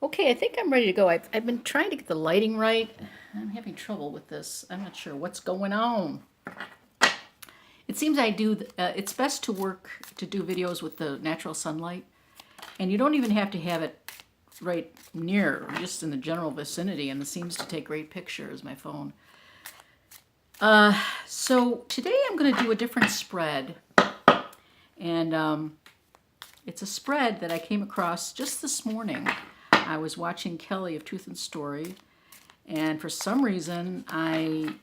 Okay, I think I'm ready to go. I've been trying to get the lighting right. I'm having trouble with this. I'm not sure what's going on. It seems it's best to do videos with the natural sunlight. And you don't even have to have it right near, just in the general vicinity. And it seems to take great pictures, my phone. So today I'm going to do a different spread. And it's a spread that I came across just this morning. I was watching Kelly of Truth and Story, and for some reason I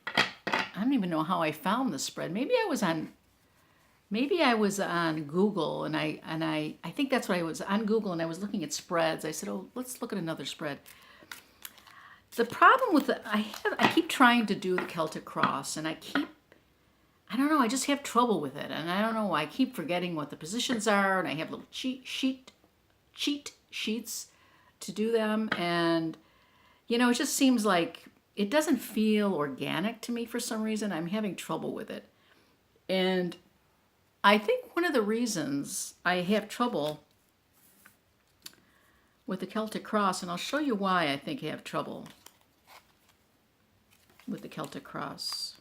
don't even know how I found this spread. Maybe I was on Google, and I think that's what I was on Google, and I was looking at spreads. I said, "Oh, let's look at another spread." The problem with I keep trying to do the Celtic Cross, and I don't know, I just have trouble with it, and I don't know why. I keep forgetting what the positions are, and I have little cheat sheets to do them, and it just seems like it doesn't feel organic to me for some reason. I'm having trouble with it. And I think one of the reasons I have trouble with the Celtic Cross, and I'll show you why I think I have trouble with the Celtic Cross.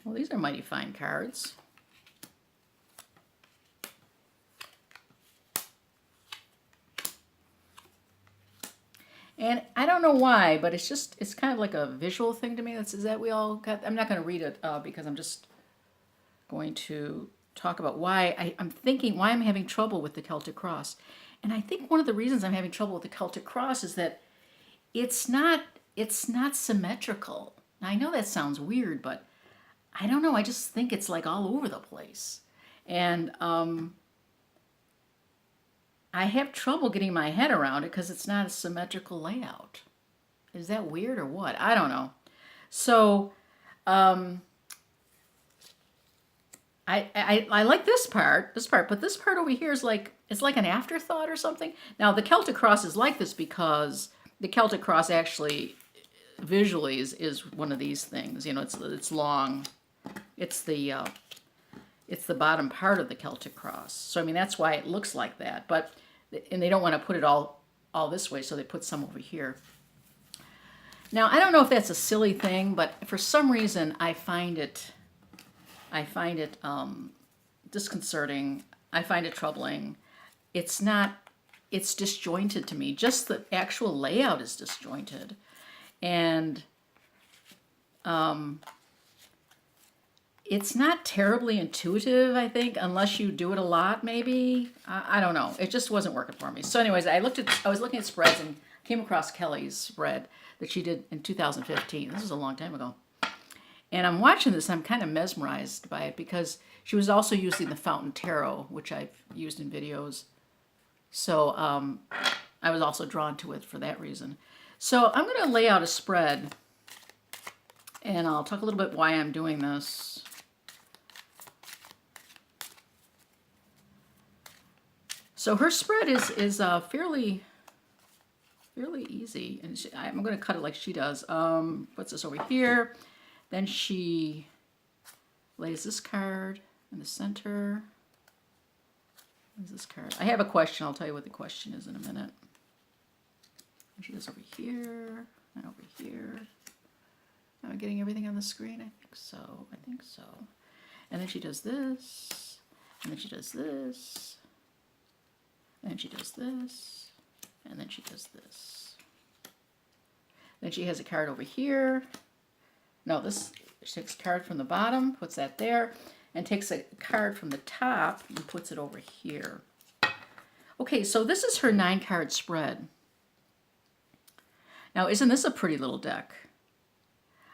Well, these are mighty fine cards. And I don't know why, but it's kind of like a visual thing to me. Is that we all got, I'm not going to read it because I'm just going to talk about why I'm thinking why I'm having trouble with the Celtic Cross. And I think one of the reasons I'm having trouble with the Celtic Cross is that it's not symmetrical. Now, I know that sounds weird, but I don't know. I just think it's like all over the place. And I have trouble getting my head around it because it's not a symmetrical layout. Is that weird or what? I don't know. So I like this part, but this part over here is like, it's like an afterthought or something. Now the Celtic Cross is like this because the Celtic Cross actually visually is one of these things. It's long. It's the bottom part of the Celtic Cross. So I mean that's why it looks like that. And they don't want to put it all this way, so they put some over here. Now I don't know if that's a silly thing, but for some reason I find it disconcerting. I find it troubling. It's disjointed to me. Just the actual layout is disjointed. And it's not terribly intuitive, I think, unless you do it a lot, maybe. I don't know. It just wasn't working for me. So anyways, I was looking at spreads and came across Kelly's spread that she did in 2015. This is a long time ago. And I'm watching this, I'm kind of mesmerized by it because she was also using the Fountain Tarot, which I've used in videos. So I was also drawn to it for that reason. So I'm going to lay out a spread, and I'll talk a little bit why I'm doing this. So her spread is fairly easy, and I'm going to cut it like she does. Puts this over here. Then she lays this card in the center. Where's this card? I have a question. I'll tell you what the question is in a minute. And she goes over here and over here. Am I getting everything on the screen? I think so. I think so. And then she does this. And then she does this. And then she does this. And then she does this. Then she has a card over here. No, she takes a card from the bottom, puts that there, and takes a card from the top and puts it over here. Okay, so this is her 9-card spread. Now, isn't this a pretty little deck?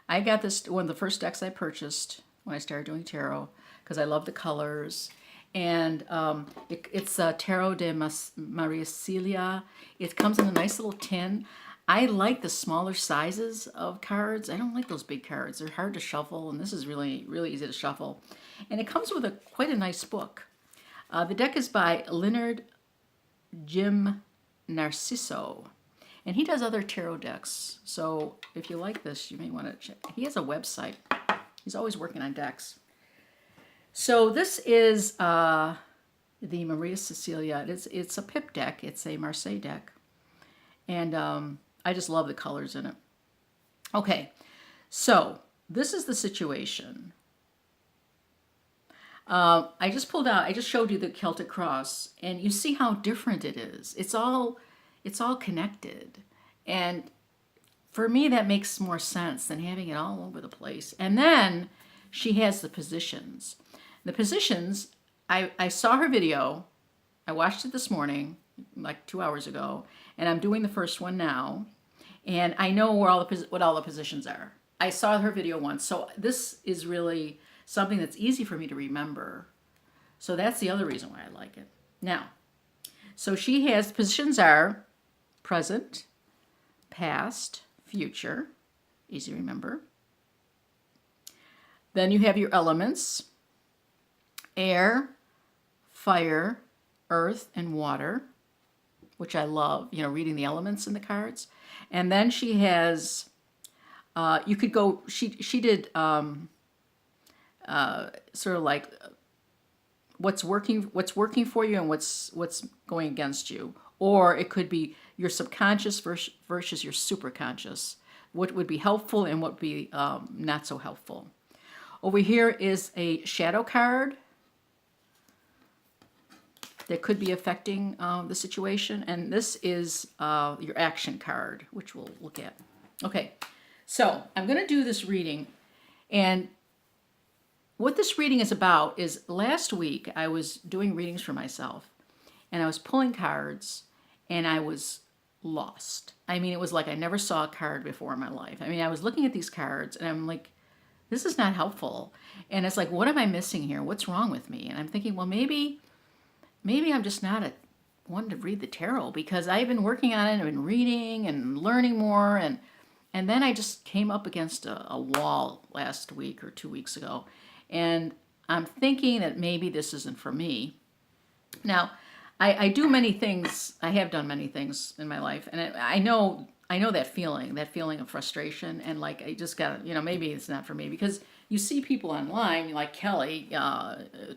I got this one of the first decks I purchased when I started doing tarot because I love the colors. And it's Tarot de Maria Celia. It comes in a nice little tin. I like the smaller sizes of cards. I don't like those big cards. They're hard to shuffle, and this is really, really easy to shuffle. And it comes with quite a nice book. The deck is by Leonard Jim Narciso, and he does other tarot decks. So if you like this, you may want to check. He has a website. He's always working on decks. So this is the Maria Cecilia. It's a pip deck. It's a Marseille deck. And I just love the colors in it. Okay, so this is the situation. I just pulled out, I just showed you the Celtic cross, and you see how different it is. It's all connected. And for me, that makes more sense than having it all over the place. And then she has the positions. The positions, I saw her video. I watched it this morning, like 2 hours ago, and I'm doing the first one now. And I know where what all the positions are. I saw her video once, so this is really something that's easy for me to remember. So that's the other reason why I like it. Now, so she has, positions are present, past, future, easy to remember. Then you have your elements, air, fire, earth, and water, which I love, reading the elements in the cards. And then she has, you could go, she did sort of like what's working for you and what's going against you. Or it could be your subconscious versus your superconscious. What would be helpful and what would be not so helpful. Over here is a shadow card that could be affecting the situation. And this is your action card, which we'll look at. Okay, so I'm going to do this reading. And what this reading is about is last week I was doing readings for myself. And I was pulling cards and I was lost. I mean, it was like I never saw a card before in my life. I mean, I was looking at these cards and I'm like, this is not helpful. And it's like, what am I missing here? What's wrong with me? And I'm thinking, well, maybe I'm just not a one to read the tarot, because I've been working on it, I've been reading and learning more, and then I just came up against a wall last week or 2 weeks ago, and I'm thinking that maybe this isn't for me. Now, I do many things, I have done many things in my life, and I know that feeling of frustration, and like I just got, maybe it's not for me, because you see people online like Kelly,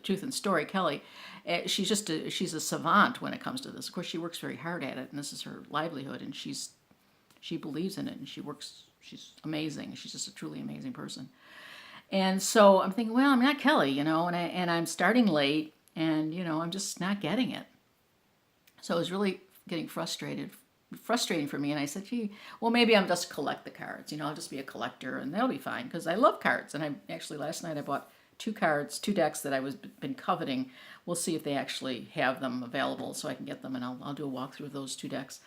Truth and Story Kelly. She's a savant when it comes to this. Of course, she works very hard at it, and this is her livelihood, and she believes in it, and she's amazing. She's just a truly amazing person. And so I'm thinking, well, I'm not Kelly, and I'm starting late, and I'm just not getting it. So I was really getting frustrating for me, and I said, gee, well, maybe I'm just collect the cards. I'll just be a collector, and that'll be fine, because I love cards. And I actually last night I bought 2 decks that I been coveting. We'll see if they actually have them available so I can get them, and I'll do a walkthrough of those 2 decks.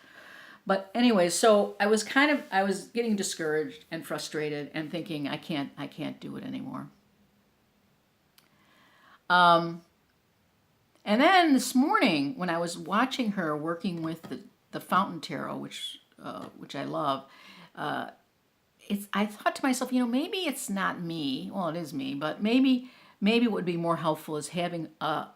But anyway, so I was getting discouraged and frustrated and thinking I can't do it anymore. And then this morning when I was watching her working with the Fountain Tarot, which I love, I thought to myself, maybe it's not me. Well, it is me, but maybe what would be more helpful is having a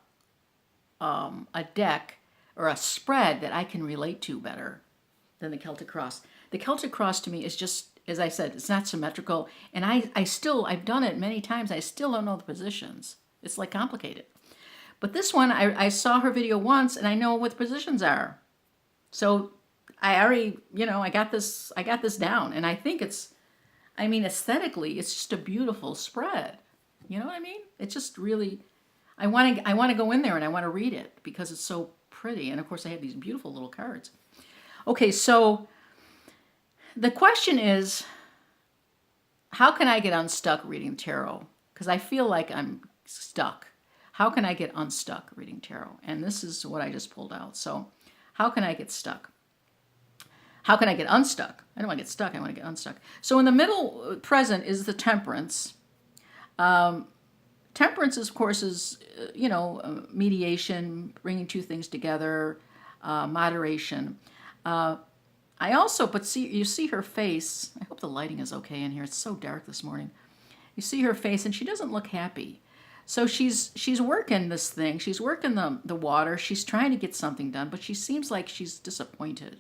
deck or a spread that I can relate to better than the Celtic Cross. The Celtic Cross to me is just, as I said, it's not symmetrical, and I've done it many times. I still don't know the positions. It's like complicated. But this one, I saw her video once, and I know what the positions are. So I already, I got this down, and I think aesthetically, it's just a beautiful spread. You know what I mean? It's just really, I want to go in there and I want to read it because it's so pretty. And of course, I have these beautiful little cards. Okay, so the question is, how can I get unstuck reading tarot? Because I feel like I'm stuck. How can I get unstuck reading tarot? And this is what I just pulled out. So how can I get stuck? How can I get unstuck? I don't want to get stuck. I want to get unstuck. So in the middle present is the Temperance. Temperance, of course, is, mediation, bringing 2 things together, moderation. You see her face. I hope the lighting is okay in here. It's so dark this morning. You see her face, and she doesn't look happy. So she's working this thing. She's working the water. She's trying to get something done, but she seems like she's disappointed.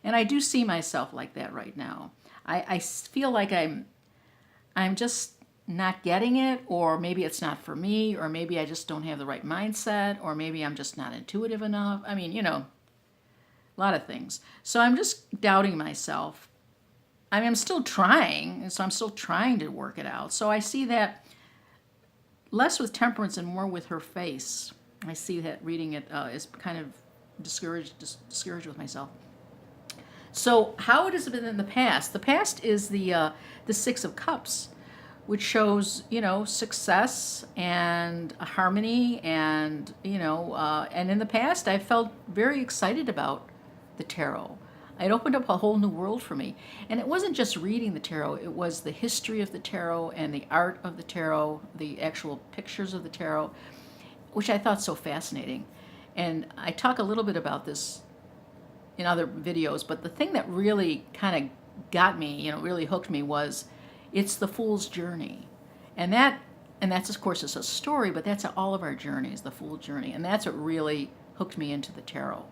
And I do see myself like that right now. I feel like I'm just not getting it, or maybe it's not for me, or maybe I just don't have the right mindset, or maybe I'm just not intuitive enough. I mean, a lot of things. So I'm just doubting myself. I mean, I'm still trying, and so I'm still trying to work it out. So I see that less with Temperance and more with her face. I see that reading it is kind of discouraged with myself. So how has it been in the past? The past is the Six of Cups, which shows, success and harmony, and, and in the past I felt very excited about the tarot. It opened up a whole new world for me. And it wasn't just reading the tarot, it was the history of the tarot and the art of the tarot, the actual pictures of the tarot, which I thought so fascinating. And I talk a little bit about this in other videos, but the thing that really kind of got me, really hooked me was it's the Fool's Journey. And that's, of course, it's a story, but that's all of our journeys, the Fool's Journey. And that's what really hooked me into the tarot.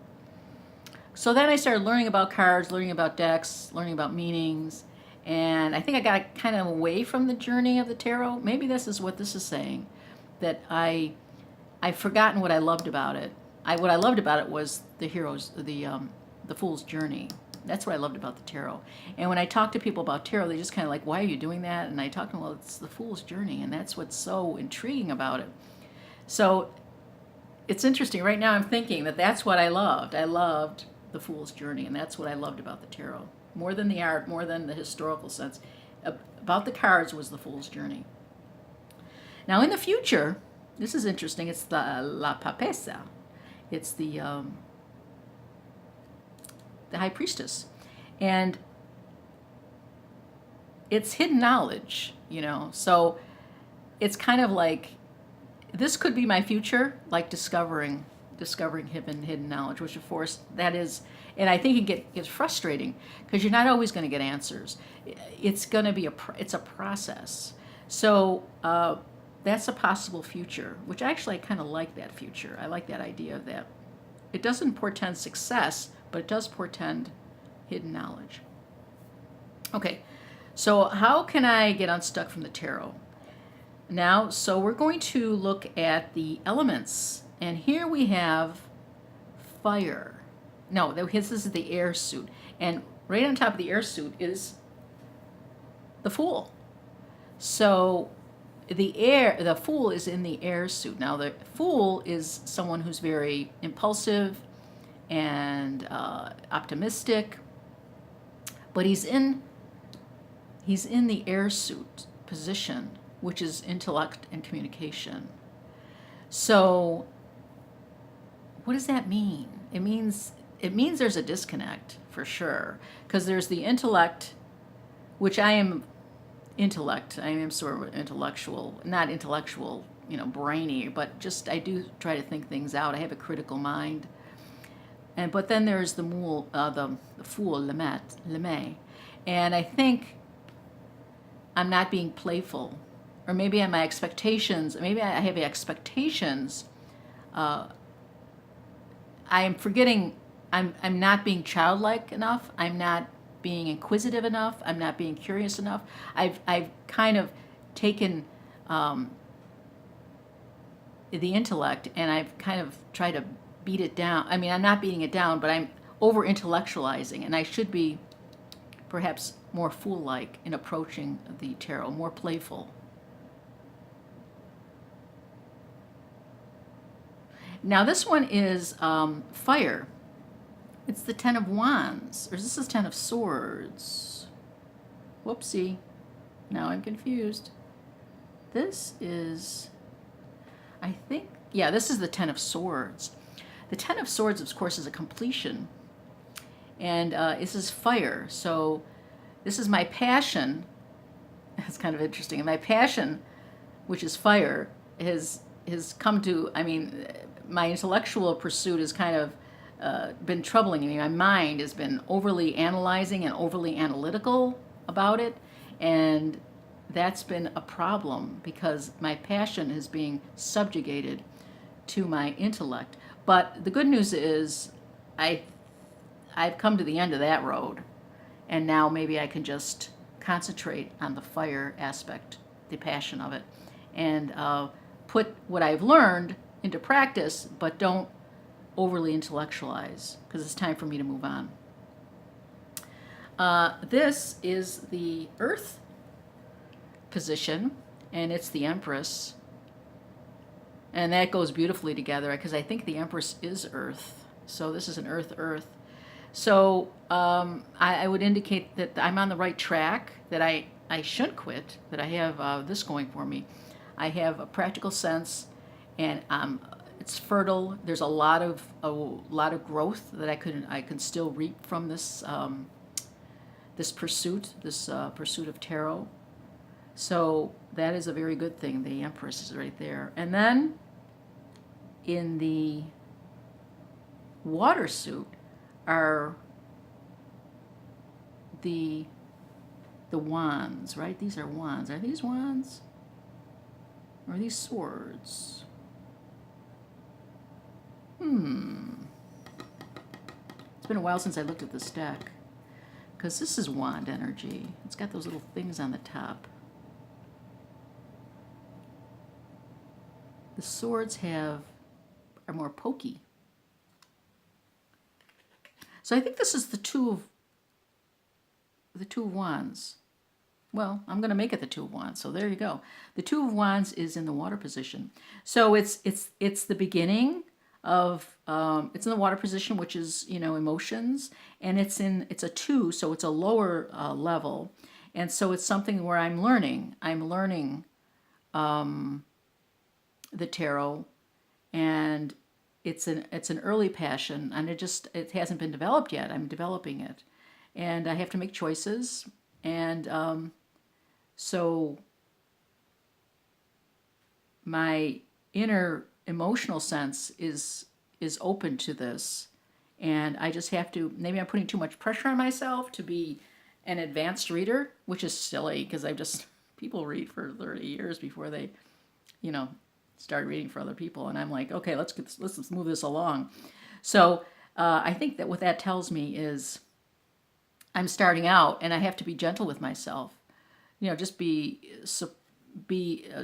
So then I started learning about cards, learning about decks, learning about meanings, and I think I got kind of away from the journey of the tarot. Maybe this is what this is saying, that I've forgotten what I loved about it. What I loved about it was the Fool's Journey. That's what I loved about the tarot. And when I talk to people about tarot, they just kind of like, why are you doing that? And I talk to them, well, it's the Fool's Journey, and that's what's so intriguing about it. So it's interesting. Right now I'm thinking that that's what I loved. I loved the Fool's Journey, and that's what I loved about the tarot. More than the art, more than the historical sense. About the cards was the Fool's Journey. Now in the future, this is interesting, it's the La Papessa. It's the High Priestess. And it's hidden knowledge, so it's kind of like, this could be my future, like discovering hidden knowledge, which of course that is, and I think it gets frustrating because you're not always going to get answers. It's going to be it's a process. So that's a possible future, which actually I kind of like that future. I like that idea of that. It doesn't portend success, but it does portend hidden knowledge. Okay, so how can I get unstuck from the tarot? Now, so we're going to look at the elements. And here we have fire. No, this is the air suit. And right on top of the air suit is the Fool. So the Fool is in the air suit. Now the Fool is someone who's very impulsive and optimistic, but he's in the air suit position, which is intellect and communication. So what does that mean? It means there's a disconnect for sure, because there's the intellect, which I am intellect. I am sort of intellectual, not intellectual, brainy, but just I do try to think things out. I have a critical mind. But then there's the Fool, Lemay, and I think I'm not being playful, or maybe my expectations. Maybe I have expectations. I'm forgetting. I'm not being childlike enough. I'm not being inquisitive enough. I'm not being curious enough. I've kind of taken the intellect and I've kind of tried to beat it down. I mean, I'm not beating it down, but I'm over intellectualizing, and I should be perhaps more fool-like in approaching the tarot, more playful. Now this one is fire. It's the Ten of Wands, or this is Ten of Swords. Whoopsie. Now I'm confused. This is, I think, yeah, this is the Ten of Swords. The Ten of Swords, of course, is a completion. And this is fire. So this is my passion. It's kind of interesting. And my passion, which is fire, has come to, I mean, my intellectual pursuit has kind of been troubling me. My mind has been overly analyzing and overly analytical about it. And that's been a problem because my passion is being subjugated to my intellect. But the good news is I've come to the end of that road, and now maybe I can just concentrate on the fire aspect the passion of it, and put what I've learned into practice, but don't overly intellectualize, because it's time for me to move on. This is the Earth position, and it's the Empress. And that goes beautifully together because I think the Empress is Earth. So this is an Earth. So I would indicate that I'm on the right track, that I shouldn't quit, that I have this going for me. I have a practical sense, and it's fertile. There's a lot of growth that I can still reap from this this pursuit of tarot. So that is a very good thing. The Empress is right there. And then in the water suit are the wands, right? These are wands. Are these wands? Or are these swords? It's been a while since I looked at this deck, because this is wand energy. It's got those little things on the top. The swords are more pokey. So I think this is the two of wands. Well, I'm going to make it the two of wands. So there you go. The two of wands is in the water position. So it's the beginning of it's in the water position, which is, emotions, and it's a 2, so it's a lower level, and so it's something where I'm learning the tarot, and it's an early passion, and it hasn't been developed yet. I'm developing it, and I have to make choices, and so my inner emotional sense is open to this, and I just have to, maybe I'm putting too much pressure on myself to be an advanced reader, which is silly, because people read for 30 years before they start reading for other people, and I'm like, okay, let's move this along. So I think that what that tells me is I'm starting out, and I have to be gentle with myself. Just be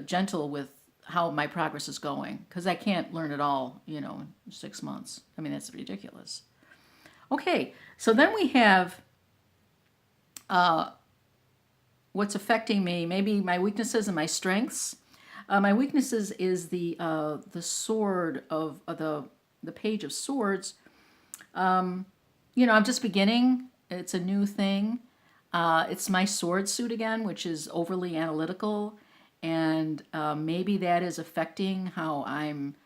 gentle with how my progress is going, because I can't learn it all, in 6 months. I mean, that's ridiculous. Okay, so then we have what's affecting me, maybe my weaknesses and my strengths. My weaknesses is the sword of the Page of Swords. I'm just beginning. It's a new thing. It's my sword suit again, which is overly analytical, and maybe that is affecting how I'm,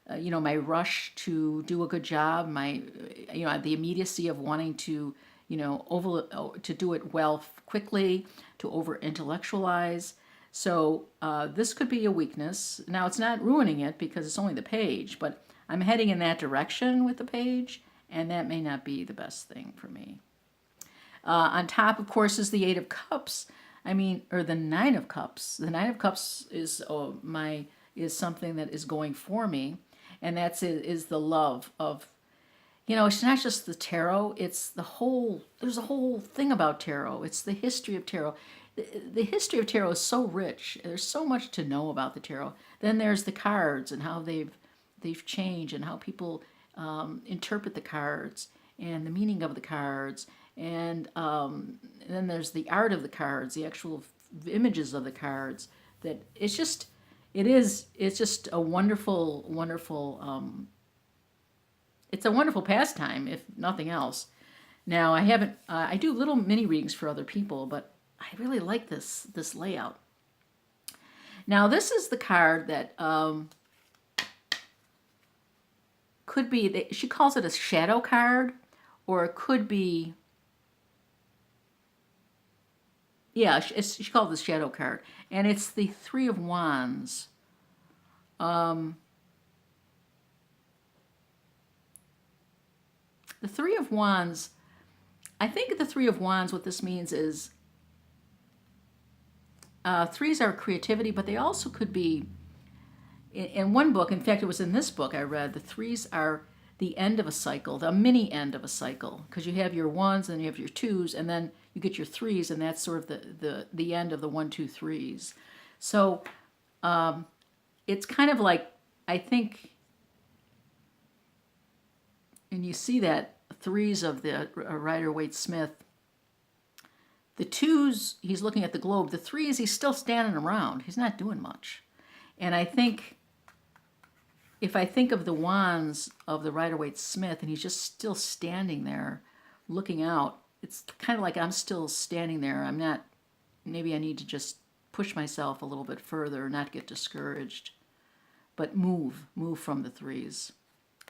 my rush to do a good job, the immediacy of wanting to, to do it well quickly, to over intellectualize. So this could be a weakness. Now, it's not ruining it because it's only the page, but I'm heading in that direction with the page, and that may not be the best thing for me. On top, of course, is the Eight of Cups. Or the Nine of Cups. The Nine of Cups is something that is going for me, and is the love of, it's not just the tarot. It's there's a whole thing about tarot. It's the history of tarot. The history of tarot is so rich. There's so much to know about the tarot. Then there's the cards and how they've changed, and how people interpret the cards and the meaning of the cards. And then there's the art of the cards, the actual images of the cards. That it's just a wonderful, it's a wonderful pastime, if nothing else. Now, I do little mini readings for other people, but I really like this layout. Now, this is the card that could be, she calls it a shadow card, or it could be, yeah, she called it the shadow card, and it's the Three of Wands. The Three of Wands, I think the Three of Wands, what this means is threes are creativity, but they also could be, in one book, in fact, it was in this book I read, the threes are the end of a cycle, the mini end of a cycle, because you have your ones and you have your twos, and then you get your threes, and that's sort of the end of the 1, 2, 3s. So it's kind of like, I think, and you see that threes of the Rider-Waite-Smith. The twos, he's looking at the globe. The threes, he's still standing around. He's not doing much. And I think, if I think of the wands of the Rider-Waite-Smith, and he's just still standing there looking out, it's kind of like I'm still standing there. I'm not, maybe I need to just push myself a little bit further, not get discouraged, but move from the threes.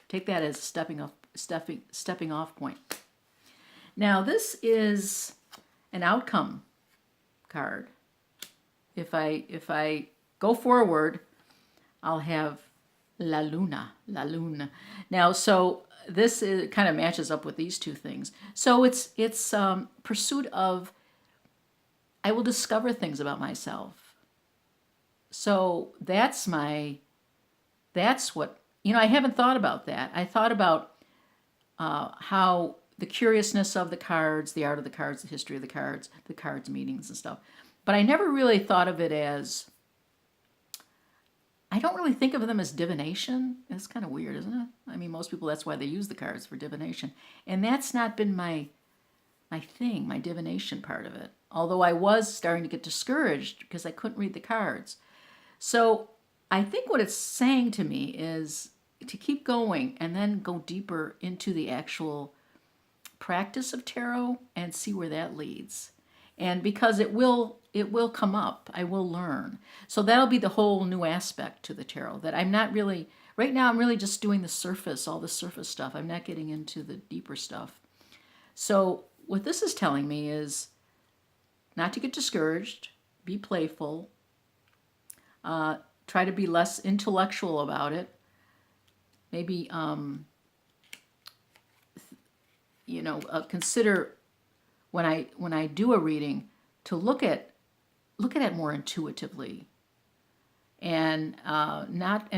Take that as stepping off point. Now this is an outcome card. If I go forward, I'll have La Luna. Now, so this kind of matches up with these two things. So it's pursuit of, I will discover things about myself. So that's what, I haven't thought about that. I thought about how the curiousness of the cards, the art of the cards, the history of the cards meanings and stuff. But I never really thought of it as, I don't really think of them as divination. It's kind of weird, isn't it? I mean, most people, that's why they use the cards, for divination. And that's not been my thing, my divination part of it. Although I was starting to get discouraged because I couldn't read the cards. So I think what it's saying to me is to keep going and then go deeper into the actual practice of tarot and see where that leads. And because it will come up, I will learn. So that'll be the whole new aspect to the tarot, that I'm not really, right now I'm really just doing the surface, all the surface stuff. I'm not getting into the deeper stuff. So what this is telling me is not to get discouraged, be playful, try to be less intellectual about it. Maybe, consider when I do a reading to look at it more intuitively, and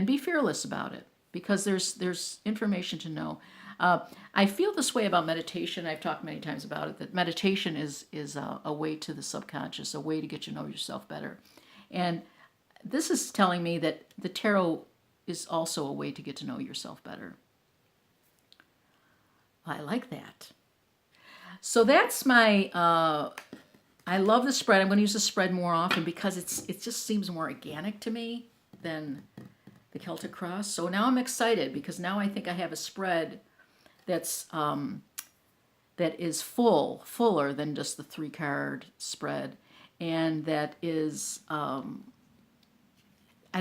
be fearless about it, because there's information to know. I feel this way about meditation. I've talked many times about it, that meditation is a way to the subconscious, a way to get you to know yourself better. And this is telling me that the tarot is also a way to get to know yourself better. I like that. So that's my, I love the spread. I'm going to use the spread more often because it just seems more organic to me than the Celtic Cross. So now I'm excited because now I think I have a spread that's that is fuller than just the 3-card spread, and that is I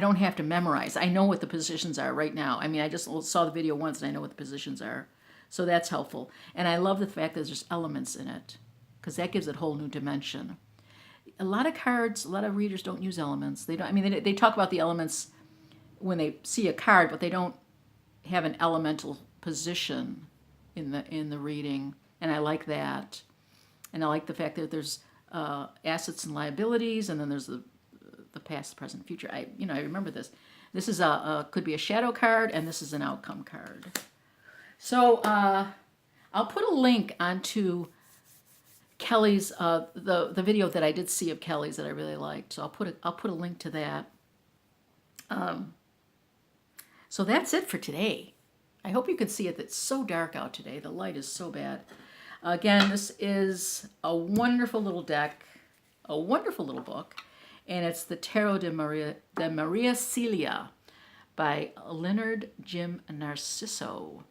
don't have to memorize. I know what the positions are right now. I mean, I just saw the video once and I know what the positions are. So that's helpful. And I love the fact that there's elements in it, because that gives it a whole new dimension. A lot of cards, a lot of readers don't use elements. They don't. I mean, they talk about the elements when they see a card, but they don't have an elemental position in the reading. And I like that. And I like the fact that there's assets and liabilities, and then there's the past, the present, future. I remember this. This is could be a shadow card, and this is an outcome card. So I'll put a link onto Kelly's the video that I did see of Kelly's that I really liked. So I'll put a link to that. So that's it for today. I hope you can see it. It's so dark out today. The light is so bad. Again, this is a wonderful little deck, a wonderful little book, and it's the Tarot de Maria Celia by Leonard Jim Narciso.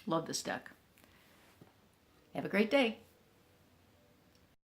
Love this deck. Have a great day.